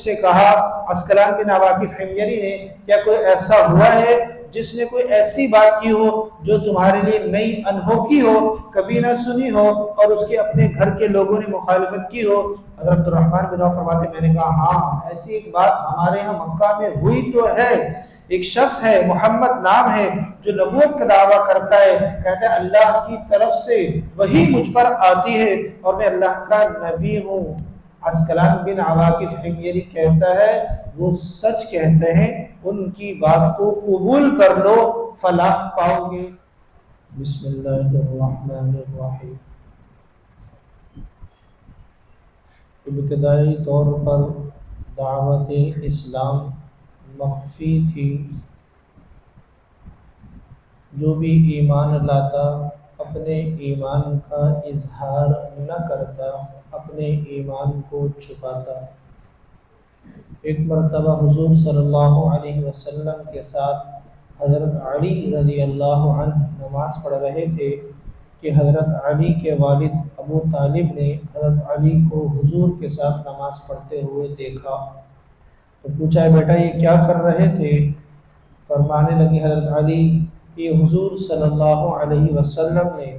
سے کہا عسقلان بن واقف حمیری نے، کیا کوئی ایسا ہوا ہے جس نے کوئی ایسی بات کی ہو جو تمہارے لیے نئی انہوکی ہو، کبھی نہ سنی ہو، اور اس کے اپنے گھر کے لوگوں نے مخالفت کی ہو؟ حضرت الرحمن بن عوف فرماتے میں نے کہا ہاں، ایسی ایک بات ہمارے ہاں مکہ میں ہوئی تو ہے۔ ایک شخص ہے، محمد نام ہے، جو نبوت کا دعویٰ کرتا ہے، کہتا ہے اللہ کی طرف سے وہی مجھ پر آتی ہے اور میں اللہ کا نبی ہوں۔ عسقلان بن واقف حمیری کہتا ہے وہ سچ کہتے ہیں، ان کی بات کو قبول کر لو، فلاح پاؤ گے۔ بسم اللہ الرحمن الرحیم۔ ابتدائی طور پر دعوت اسلام مخفی تھی، جو بھی ایمان لاتا اپنے ایمان کا اظہار نہ کرتا، اپنے ایمان کو چھپاتا۔ ایک مرتبہ حضور صلی اللہ علیہ وسلم کے ساتھ حضرت علی رضی اللہ عنہ نماز پڑھ رہے تھے کہ حضرت علی کے والد ابو طالب نے حضرت علی کو حضور کے ساتھ نماز پڑھتے ہوئے دیکھا تو پوچھا بیٹا یہ کیا کر رہے تھے؟ فرمانے لگے حضرت علی کہ حضور صلی اللہ علیہ وسلم نے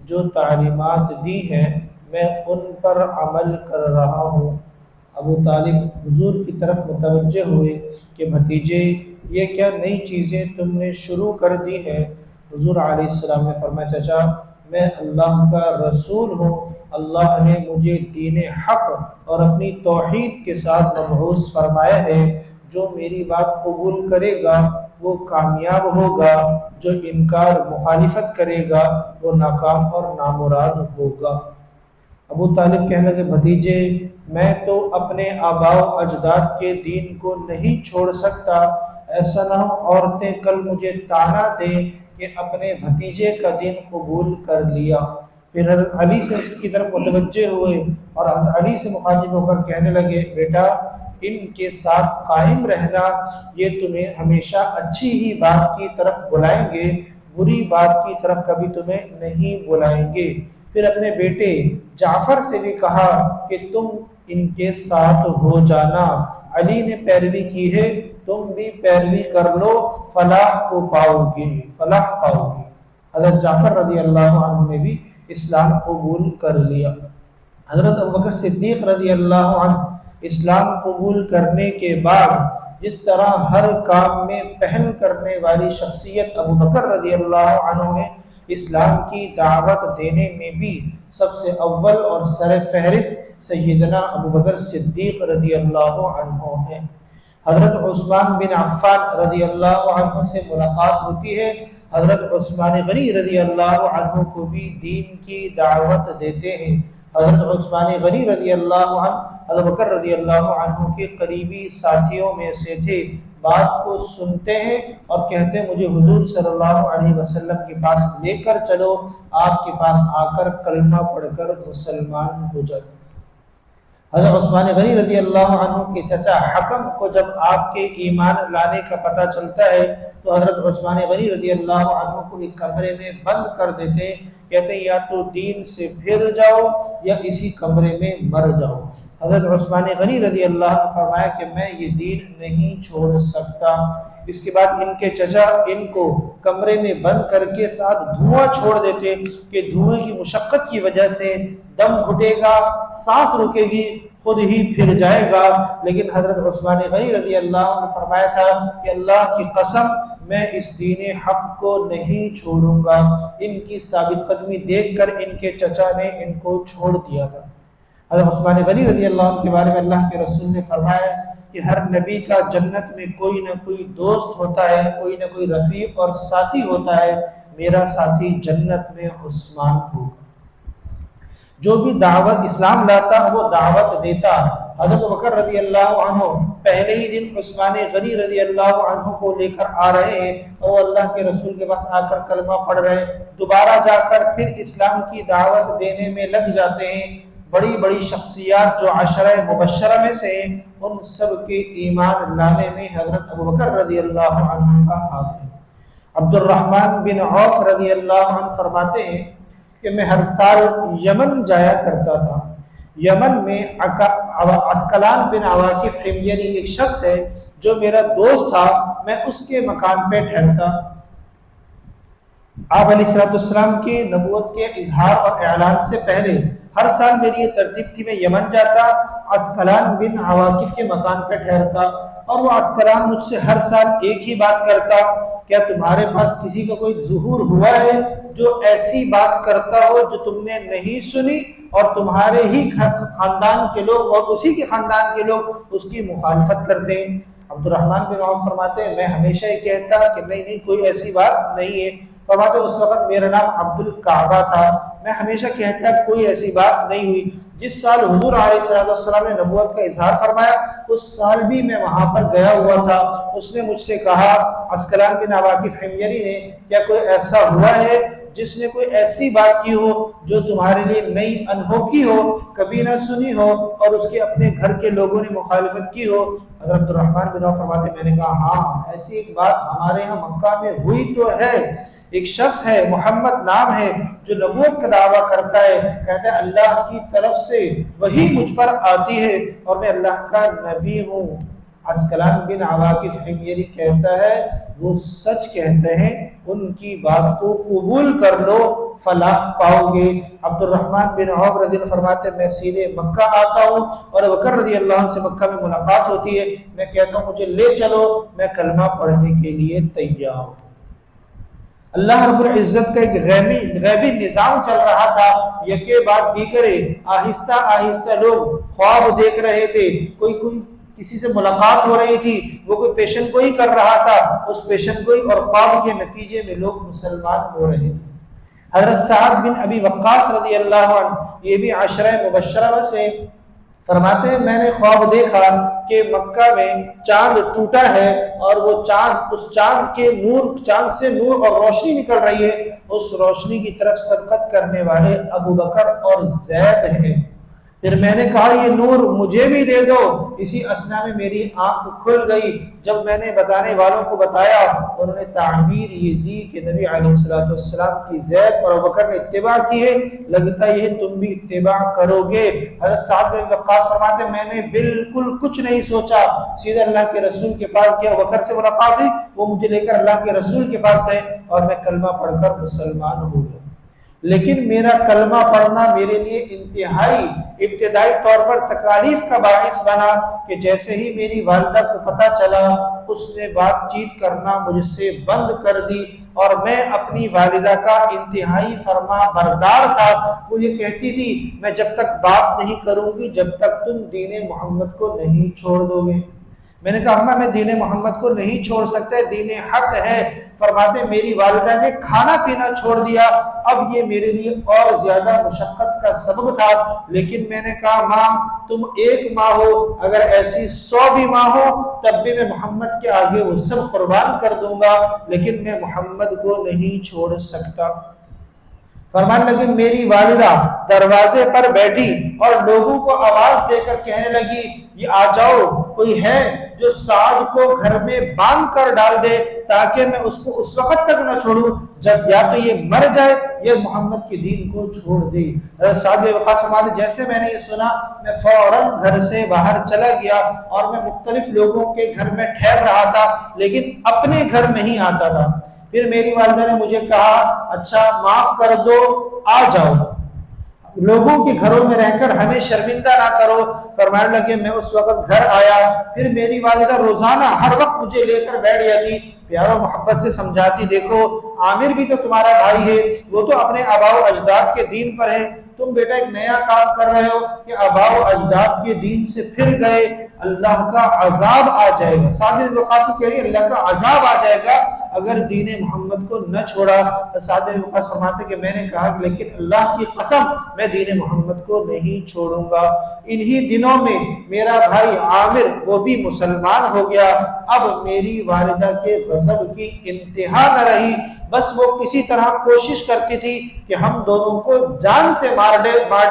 جو تعلیمات دی ہیں میں ان پر عمل کر رہا ہوں۔ ابو طالب حضور کی طرف متوجہ ہوئے کہ بھتیجے یہ کیا نئی چیزیں تم نے شروع کر دی ہیں؟ حضور علیہ السلام نے فرمایا چچا میں اللہ کا رسول ہوں، اللہ نے مجھے دین حق اور اپنی توحید کے ساتھ مبعوث فرمایا ہے، جو میری بات قبول کرے گا وہ کامیاب ہوگا، جو انکار مخالفت کرے گا وہ ناکام اور نامراد ہوگا۔ ابو طالب کہنے لگے بھتیجے میں تو اپنے آباء و اجداد کے دین کو نہیں چھوڑ سکتا، ایسا نہ ہو عورتیں کل مجھے طعنہ دیں کہ اپنے بھتیجے کا دین قبول کر لیا۔ پھر حضرت علی سے کی طرف متوجہ ہوئے اور حضرت علی سے مخاطب ہو کر کہنے لگے بیٹا ان کے ساتھ قائم رہنا، یہ تمہیں ہمیشہ اچھی ہی بات کی طرف بلائیں گے، بری بات کی طرف کبھی تمہیں نہیں بلائیں گے۔ پھر اپنے بیٹے جعفر سے بھی کہا کہ تم ان کے ساتھ ہو جانا، علی نے پیروی کی ہے تم بھی پیروی کر لو، فلاح کو پاؤ گے، فلاح پاؤ گے۔ حضرت جعفر رضی اللہ عنہ نے بھی اسلام قبول کر لیا۔ حضرت ابوبکر صدیق رضی اللہ عنہ اسلام قبول کرنے کے بعد جس طرح ہر کام میں پہل کرنے والی شخصیت ابوبکر رضی اللہ عنہ ہے، اسلام کی دعوت دینے میں بھی سب سے اول اور سر فہرست سیدنا ابوبکر صدیق رضی اللہ عنہ ہیں۔ حضرت عثمان بن عفان رضی اللہ عنہ سے ملاقات ہوتی ہے، حضرت عثمان غنی رضی اللہ عنہ کو بھی دین کی دعوت دیتے ہیں۔ حضرت عثمان غنی رضی اللہ عنہ ابوبکر رضی اللہ عنہ کے قریبی ساتھیوں میں سے تھے، بات کو سنتے ہیں اور کہتے ہیں مجھے حضور صلی اللہ علیہ وسلم کے پاس لے کر چلو، آپ کے پاس آ کر کلمہ پڑھ کر مسلمان ہو جائے۔ حضرت عثمان غنی رضی اللہ عنہ کے چچا حکم کو جب آپ کے ایمان لانے کا پتہ چلتا ہے تو حضرت عثمان غنی رضی اللہ عنہ کو ایک کمرے میں بند کر دیتے ہیں، کہتے ہیں یا تو دین سے پھر جاؤ یا اسی کمرے میں مر جاؤ۔ حضرت عثمان غنی رضی اللہ عنہ فرمایا کہ میں یہ دین نہیں چھوڑ سکتا۔ اس کے بعد ان کے چچا ان کو کمرے میں بند کر کے ساتھ دھواں چھوڑ دیتے کہ دھوئیں کی مشقت کی وجہ سے دم گھٹے گا، سانس رکے گی، خود ہی پھر جائے گا، لیکن حضرت عثمان غنی رضی اللہ عنہ نے فرمایا تھا کہ اللہ کی قسم میں اس دین حق کو نہیں چھوڑوں گا۔ ان کی ثابت قدمی دیکھ کر ان کے چچا نے ان کو چھوڑ دیا تھا۔ حضرت عثمان غنی رضی اللہ عنہ کے بارے میں اللہ کے رسول نے فرمایا کہ ہر نبی کا جنت میں کوئی نہ کوئی دوست ہوتا ہے، کوئی نہ کوئی رفیق اور ساتھی ہوتا ہے، میرا ساتھی جنت میں عثمان ہوگا۔ جو بھی دعوت اسلام لاتا وہ دعوت دیتا۔ حضرت بکر رضی اللہ عنہ پہلے ہی دن عثمان غنی رضی اللہ عنہ کو لے کر آ رہے ہیں اور اللہ کے رسول کے پاس آ کر کلمہ پڑھ رہے ہیں، دوبارہ جا کر پھر اسلام کی دعوت دینے میں لگ جاتے ہیں۔ بڑی بڑی شخصیات جو عشرہ مبشرہ میں سے ہیں ان سب کے ایمان لانے میں حضرت ابوبکر رضی اللہ عنہ کا ہاتھ ہے۔ عبد الرحمن بن عوف رضی اللہ عنہ فرماتے ہیں کہ میں ہر سال یمن جایا کرتا تھا، یمن میں عسقلان بن عواقف حمیری ایک شخص ہے جو میرا دوست تھا، میں اس کے مکان پہ ٹھہرتا۔ آپ علیہ السلام کی نبوت کے اظہار اور اعلان سے پہلے ہر سال میری یہ ترتیب تھی، میں یمن جاتا، عسقلان بن عواقف کے مکان پہ ٹھہرتا، اور وہ عسقلان مجھ سے ہر سال ایک ہی بات کرتا، کیا تمہارے پاس کسی کا کوئی ظہور ہوا ہے جو ایسی بات کرتا ہو جو تم نے نہیں سنی اور تمہارے ہی خاندان کے لوگ اور اسی کے خاندان کے لوگ اس کی مخالفت کرتے ہیں؟ عبد الرحمن بن عوف فرماتے ہیں میں ہمیشہ یہ کہتا کہ نہیں کوئی ایسی بات نہیں ہے۔ فرماتے اس وقت میرا نام عبد الکعبہ تھا، میں ہمیشہ کہتا کوئی ایسی بات نہیں ہوئی۔ جس سال حضور علیہ السلام نے نبوت کا اظہار فرمایا اس سال بھی میں وہاں پر گیا ہوا تھا۔ اس نے مجھ سے کہا، عسقلان بن عواقف حمیری نے، کیا کوئی ایسا ہوا ہے جس نے کوئی ایسی بات کی ہو جو تمہارے لیے نئی انہوکی ہو، کبھی نہ سنی ہو اور اس کے اپنے گھر کے لوگوں نے مخالفت کی ہو؟ حضرت عبد الرحمن بن عوف فرماتے میں نے کہا ہاں ایسی ایک بات ہمارے یہاں مکہ میں ہوئی تو ہے، ایک شخص ہے محمد نام ہے جو نبوت کا دعویٰ کرتا ہے، کہتا ہے اللہ کی طرف سے وہی مجھ پر آتی ہے اور میں اللہ کا نبی ہوں۔ عسقلان بن عواقف حمیری کہتا ہے وہ سچ کہتے ہیں، ان کی بات کو قبول کر لو فلاح پاؤ گے۔ عبد الرحمن بن عوف رضی اللہ فرماتے میں سیدھے مکہ آتا ہوں اور بکر رضی اللہ عنہ سے مکہ میں ملاقات ہوتی ہے، میں کہتا ہوں مجھے لے چلو، میں کلمہ پڑھنے کے لیے تیار ہوں۔ اللہ رب العزت کا ایک غیبی نظام چل رہا تھا، یکے بعد دیگرے آہستہ آہستہ لوگ خواب دیکھ رہے تھے، کوئی کسی سے ملاقات ہو رہی تھی، وہ کوئی پیشن گوئی کر رہا تھا، اس پیشن گوئی اور خواب کے نتیجے میں لوگ مسلمان ہو رہے تھے۔ حضرت سعد بن ابی وقاص رضی اللہ عنہ، یہ بھی عشرہ مبشرہ میں سے، فرماتے ہیں میں نے خواب دیکھا کہ مکہ میں چاند ٹوٹا ہے اور وہ چاند، اس چاند کے نور، چاند سے نور اور روشنی نکل رہی ہے، اس روشنی کی طرف سبقت کرنے والے ابو بکر اور زید ہیں۔ پھر میں نے کہا یہ نور مجھے بھی دے دو، اسی اثنا میں میری آنکھ کھل گئی، جب میں نے بتانے والوں کو بتایا انہوں نے تعبیر یہ دی کہ نبی علیہ السلام کی زید اور ابوبکر نے اتباع کی ہے، لگتا یہ تم بھی اتباع کرو گے۔ حضرت سعد بن وقاص فرماتے میں نے بالکل کچھ نہیں سوچا، سیدھے اللہ کے رسول کے پاس گیا، ابوبکر سے ملاقات ہوئی، وہ مجھے لے کر اللہ کے رسول کے پاس گئے اور میں کلمہ پڑھ کر مسلمان ہو گیا۔ لیکن میرا کلمہ پڑھنا میرے لیے ابتدائی طور پر تکالیف کا باعث بنا کہ جیسے ہی میری والدہ کو پتہ چلا اس نے بات چیت کرنا مجھ سے بند کر دی، اور میں اپنی والدہ کا انتہائی فرما بردار تھا۔ وہ یہ کہتی تھی میں جب تک بات نہیں کروں گی جب تک تم دین محمد کو نہیں چھوڑ دو گے۔ میں نے کہا اماں میں دین محمد کو نہیں چھوڑ سکتے، دین حق ہے۔ فرماتے میری والدہ نے کھانا پینا چھوڑ دیا، اب یہ میرے لیے اور زیادہ مشقت کا سبب تھا، لیکن میں نے کہا ماں تم ایک ماں ہو، اگر ایسی 100 بھی ماں ہو تب بھی میں محمد کے آگے وہ سب قربان کر دوں گا، لیکن میں محمد کو نہیں چھوڑ سکتا۔ فرمانے لگی میری والدہ دروازے پر بیٹھی اور لوگوں کو آواز دے کر کہنے لگی یہ آ جاؤ، کوئی ہے جو سعد کو گھر میں باندھ کر ڈال دے تاکہ میں اس کو اس وقت تک نہ چھوڑوں جب یا تو یہ مر جائے یا محمد کے دین کو چھوڑ دے۔ سعد بن وقاص فرماتے جیسے میں نے یہ سنا میں فوراً گھر سے باہر چلا گیا اور میں مختلف لوگوں کے گھر میں ٹھہر رہا تھا لیکن اپنے گھر نہیں آتا تھا۔ پھر میری والدہ نے مجھے کہا اچھا معاف کر دو، آ جاؤ، لوگوں کے گھروں میں رہ کر ہمیں شرمندہ نہ کرو۔ فرمانے لگے میں اس وقت گھر آیا، پھر میری والدہ روزانہ ہر وقت مجھے لے کر بیٹھ جاتی، پیار و محبت سے سمجھاتی دیکھو عامر بھی تو تمہارا بھائی ہے، وہ تو اپنے آباء و اجداد کے دین پر ہے، تم بیٹا ایک نیا کام کر رہے ہو کہ آباء و اجداد کے دین سے پھر گئے، اللہ کا عذاب آ جائے گا۔ سعد بن وقاص کہہ رہی ہے اللہ کا عذاب آ جائے گا اگر دین محمد کو نہ چھوڑا۔ سعد بن وقاص فرماتے کہ میں نے کہا لیکن اللہ کی قسم میں دین محمد کو نہیں چھوڑوں گا۔ انہی دنوں میں میرا بھائی عامر وہ بھی مسلمان ہو گیا۔ اب میری والدہ کے غضب کی انتہا نہ رہی، بس وہ کسی طرح کوشش کرتی تھی کہ ہم دونوں کو جان سے مار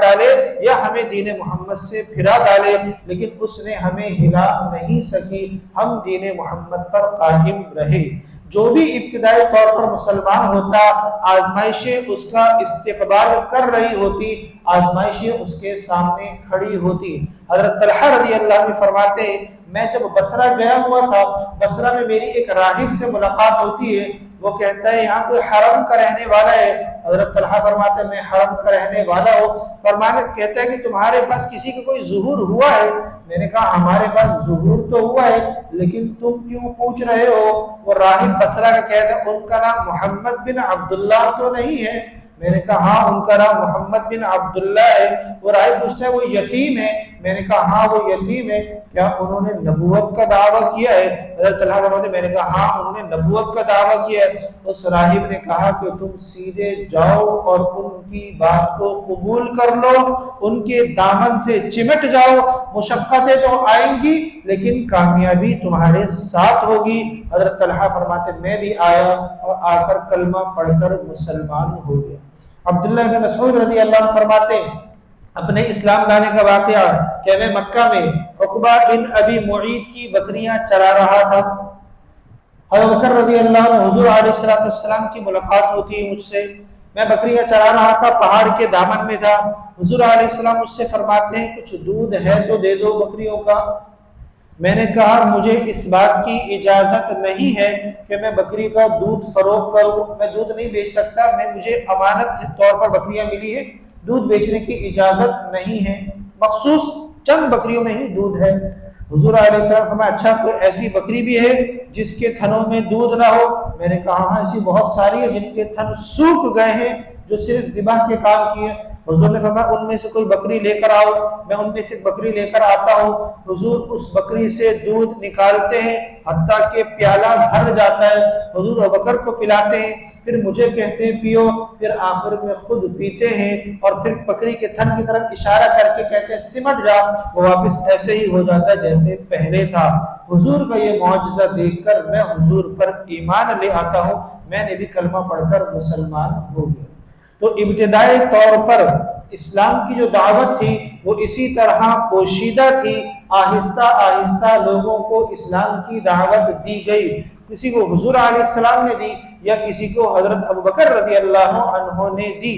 ڈالے یا ہمیں دین محمد سے پھرا ڈالے، لیکن اس نے ہمیں ہلا نہیں سکی، ہم دین محمد پر قائم رہے۔ جو بھی ابتدائی طور پر مسلمان ہوتا آزمائشیں اس کا استقبال کر رہی ہوتی، آزمائشیں اس کے سامنے کھڑی ہوتی۔ حضرت طلحہ رضی اللہ عنہ فرماتے ہیں میں جب بصرہ گیا ہوا تھا، بصرہ میں میری ایک راہب سے ملاقات ہوتی ہے، وہ کہتا ہے یہاں کوئی حرم کا رہنے والا ہے؟ حضرت طلحہ فرماتے ہیں میں حرم کا رہنے والا ہوں۔ فرمانے کہتا ہے کہ تمہارے پاس کسی کا کوئی ظہور ہوا ہے؟ میں نے کہا ہمارے پاس ظہور تو ہوا ہے، لیکن تم کیوں پوچھ رہے ہو؟ وہ راہب بصرہ کا کہتا ہے ان کا نام محمد بن عبداللہ تو نہیں ہے؟ میں نے کہا ہاں ان کا نام محمد بن عبداللہ ہے۔ وہ راہب پوچھتا ہے وہ یتیم ہے؟ میں نے کہا ہاں وہ یتیم ہے، کیا انہوں نے نبوت کا دعویٰ کیا ہے؟ حضرت طلحہ فرماتے ہیں میں نے کہا ہاں انہوں نے نبوت کا دعویٰ کیا ہے۔ اس راہب نے کہا کہ تم سیدھے جاؤ اور ان کی بات کو قبول کر لو، ان کے دامن سے چمٹ جاؤ، مشقتیں تو آئیں گی لیکن کامیابی تمہارے ساتھ ہوگی۔ حضرت طلحہ فرماتے میں بھی آیا اور آ کر کلمہ پڑھ کر مسلمان ہو گیا۔ عبداللہ بن مسعود رضی اللہ عنہ فرماتے ہیں اپنے اسلام لانے کا واقعہ کہ میں مکہ میں عقبہ بن ابی معیط کی بکریاں چرا رہا تھا۔ حضرت بکر رضی اللہ عنہ حضور علیہ السلام کی ملاقات ہوتی ہے مجھ سے، میں بکریاں چرا رہا تھا، پہاڑ کے دامن میں تھا۔ حضور علیہ السلام مجھ سے فرماتے ہیں کچھ دودھ ہے تو دے دو بکریوں کا۔ میں نے کہا مجھے اس بات کی اجازت نہیں ہے کہ میں بکری کا دودھ فروخت کروں، میں دودھ نہیں بیچ سکتا، مجھے امانت طور پر بکریاں ملی ہے، دودھ بیچنے کی اجازت نہیں ہے، مخصوص چند بکریوں میں ہی دودھ ہے۔ حضور علیہ السلام فرمایا اچھا کوئی ایسی بکری بھی ہے جس کے تھنوں میں دودھ نہ ہو؟ میں نے کہا ہاں ایسی بہت ساری ہے جن کے تھن سوکھ گئے ہیں، جو صرف ذبح کے کام کیے۔ حضور نے فرمایا ان میں سے کوئی بکری لے کر آؤ، میں ان میں سے بکری لے کر آتا ہوں۔ حضور اس بکری سے دودھ نکالتے ہیں حتیٰ کہ پیالہ بھر جاتا ہے، حضور ابوبکر کو پلاتے ہیں، پھر مجھے کہتے ہیں پیو، پھر آخر میں خود پیتے ہیں اور پھر بکری کے تھن کی طرف اشارہ کر کے کہتے ہیں سمٹ جا، وہ واپس ایسے ہی ہو جاتا ہے جیسے پہلے تھا۔ حضور کا یہ معجزہ دیکھ کر میں حضور پر ایمان لے آتا ہوں، میں نے بھی کلمہ پڑھ کر مسلمان ہو گیا۔ تو ابتدائی طور پر اسلام کی جو دعوت تھی وہ اسی طرح پوشیدہ تھی، آہستہ آہستہ لوگوں کو اسلام کی دعوت دی گئی، کسی کو حضور علیہ السلام نے دی یا کسی کو حضرت ابوبکر رضی اللہ عنہ نے دی۔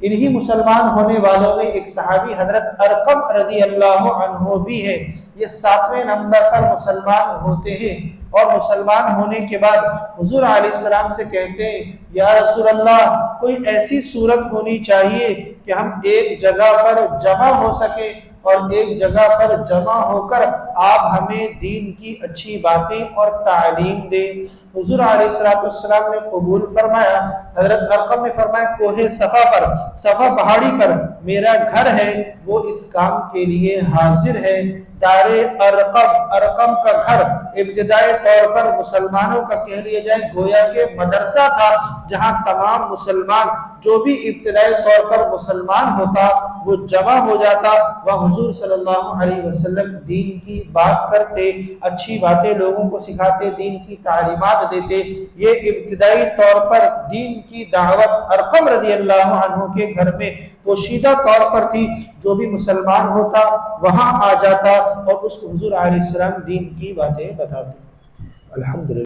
انہی مسلمان ہونے والوں میں ایک صحابی حضرت ارقم رضی اللہ عنہ بھی ہے، یہ 7ویں نمبر پر مسلمان ہوتے ہیں اور مسلمان ہونے کے بعد حضور علیہ السلام سے کہتے ہیں یا رسول اللہ کوئی ایسی صورت ہونی چاہیے کہ ہم ایک جگہ پر جمع ہو سکیں اور ایک جگہ پر جمع ہو کر آپ ہمیں دین کی اچھی باتیں اور تعلیم دیں۔ حضور علیہ السلام نے قبول فرمایا۔ حضرت ارقم نے فرمایا کوہ صفا پر، صفا پہاڑی پر میرا گھر ہے، وہ اس کام کے لیے حاضر ہے۔ دار ارقم کا گھر ابتدائی طور پر مسلمانوں کا کہہ لیا جائے گویا کہ مدرسہ تھا، جہاں تمام مسلمان جو بھی ابتدائی طور پر مسلمان ہوتا وہ جمع ہو جاتا، وہ حضور صلی اللہ علیہ وسلم دین کی بات کرتے، اچھی باتیں لوگوں کو سکھاتے، دین کی تعلیمات دیتے۔ یہ ابتدائی طور پر دین کی دعوت ارقم رضی اللہ عنہ کے گھر میں پوشیدہ طور پر تھی، جو بھی مسلمان ہوتا وہاں آ جاتا اور اس کو حضور علیہ السلام دین کی باتیں بتاتے۔ الحمدللہ۔